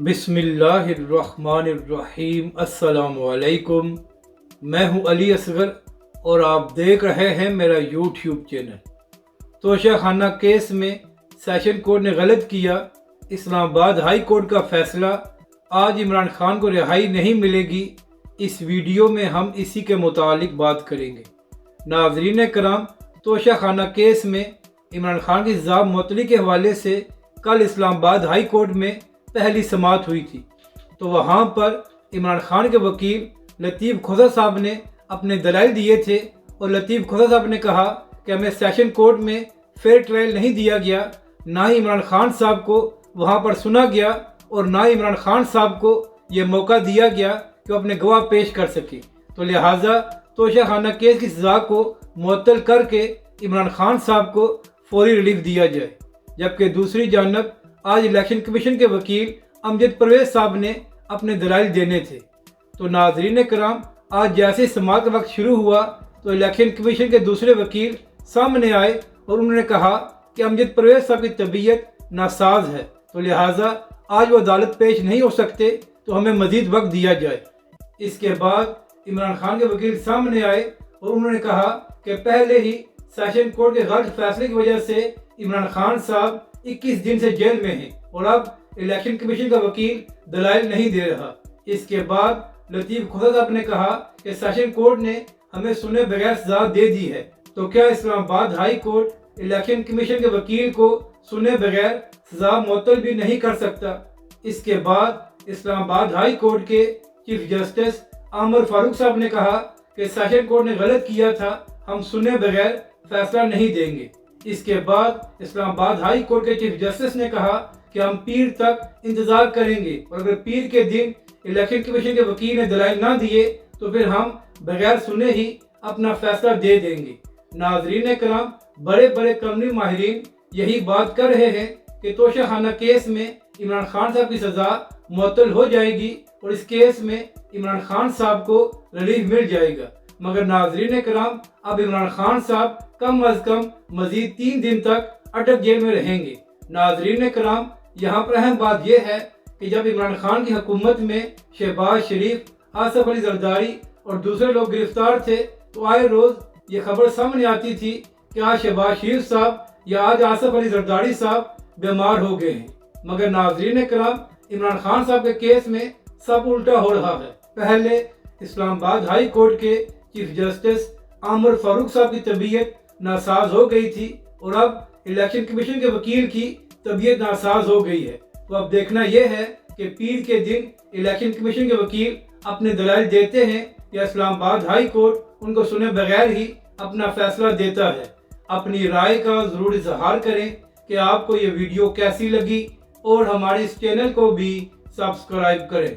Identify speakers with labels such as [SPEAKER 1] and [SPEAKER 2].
[SPEAKER 1] بسم اللہ الرحمن الرحیم۔ السلام علیکم، میں ہوں علی اصغر اور آپ دیکھ رہے ہیں میرا یوٹیوب چینل۔ توشہ خانہ کیس میں سیشن کورٹ نے غلط کیا، اسلام آباد ہائی کورٹ کا فیصلہ، آج عمران خان کو رہائی نہیں ملے گی۔ اس ویڈیو میں ہم اسی کے متعلق بات کریں گے۔ ناظرین کرام، توشہ خانہ کیس میں عمران خان کی سزا معطلی کے حوالے سے کل اسلام آباد ہائی کورٹ میں پہلی سماعت ہوئی تھی، تو وہاں پر عمران خان کے وکیل لطیف کھوسہ صاحب نے اپنے دلائل دیے تھے، اور لطیف کھوسہ صاحب نے کہا کہ ہمیں سیشن کورٹ میں فیئر ٹرائل نہیں دیا گیا، نہ ہی عمران خان صاحب کو وہاں پر سنا گیا، اور نہ ہی عمران خان صاحب کو یہ موقع دیا گیا کہ وہ اپنے گواہ پیش کر سکے، تو لہٰذا توشہ خانہ کیس کی سزا کو معطل کر کے عمران خان صاحب کو فوری ریلیف دیا جائے۔ جبکہ دوسری جانب آج الیکشن کمیشن کے وکیل امجد پرویز صاحب نے اپنے دلائل دینے تھے۔ تو ناظرین کرام، آج جیسے سماعت کا وقت شروع ہوا تو الیکشن کمیشن کے دوسرے وکیل سامنے آئے اور انہوں نے کہا کہ امجد پرویز صاحب کی طبیعت ناساز ہے، تو لہٰذا آج وہ عدالت پیش نہیں ہو سکتے، تو ہمیں مزید وقت دیا جائے۔ اس کے بعد عمران خان کے وکیل سامنے آئے اور انہوں نے کہا کہ پہلے ہی سیشن کورٹ کے غلط فیصلے کی وجہ سے عمران خان صاحب 21 دن سے جیل میں ہیں، اور اب الیکشن کمیشن کا وکیل دلائل نہیں دے رہا۔ اس کے بعد لطیف کھوسہ صاحب نے کہا کہ سیشن کورٹ نے ہمیں سنے بغیر سزا دے دی ہے، تو کیا اسلام آباد ہائی کورٹ الیکشن کمیشن کے وکیل کو سنے بغیر سزا معطل بھی نہیں کر سکتا؟ اس کے بعد اسلام آباد ہائی کورٹ کے چیف جسٹس عامر فاروق صاحب نے کہا کہ سیشن کورٹ نے غلط کیا تھا، ہم سنے بغیر فیصلہ نہیں دیں گے۔ اس کے بعد اسلام آباد ہائی کورٹ کے چیف جسٹس نے کہا کہ ہم پیر تک انتظار کریں گے، اور اگر پیر کے دن الیکشن کمیشن کے وکیل نے دلائل نہ دیے تو پھر ہم بغیر سنے ہی اپنا فیصلہ دے دیں گے۔ ناظرین کرام، بڑے بڑے قانونی ماہرین یہی بات کر رہے ہیں کہ توشہ خانہ کیس میں عمران خان صاحب کی سزا معطل ہو جائے گی، اور اس کیس میں عمران خان صاحب کو ریلیف مل جائے گا۔ مگر ناظرین کرام، اب عمران خان صاحب کم از کم مزید 3 دن تک اٹک جیل میں رہیں گے۔ ناظرین کرام، یہاں پر اہم بات یہ ہے کہ جب عمران خان کی حکومت میں شہباز شریف، آصف علی زرداری اور دوسرے لوگ گرفتار تھے، تو آئے روز یہ خبر سامنے آتی تھی کہ آج شہباز شریف صاحب یا آج آصف علی زرداری صاحب بیمار ہو گئے ہیں۔ مگر ناظرین کرام، عمران خان صاحب کے کیس میں سب الٹا ہو رہا ہے۔ پہلے اسلام آباد ہائی کورٹ کے چیف جسٹس عامر فاروق صاحب کی طبیعت ناساز ہو گئی تھی، اور اب الیکشن کمیشن کے وکیل کی طبیعت ناساز ہو گئی ہے۔ تو اب دیکھنا یہ ہے کہ پیر کے دن الیکشن کمیشن کے وکیل اپنے دلائل دیتے ہیں یا اسلام آباد ہائی کورٹ ان کو سنے بغیر ہی اپنا فیصلہ دیتا ہے۔ اپنی رائے کا ضرور اظہار کریں کہ آپ کو یہ ویڈیو کیسی لگی، اور ہمارے اس چینل کو بھی سبسکرائب کریں۔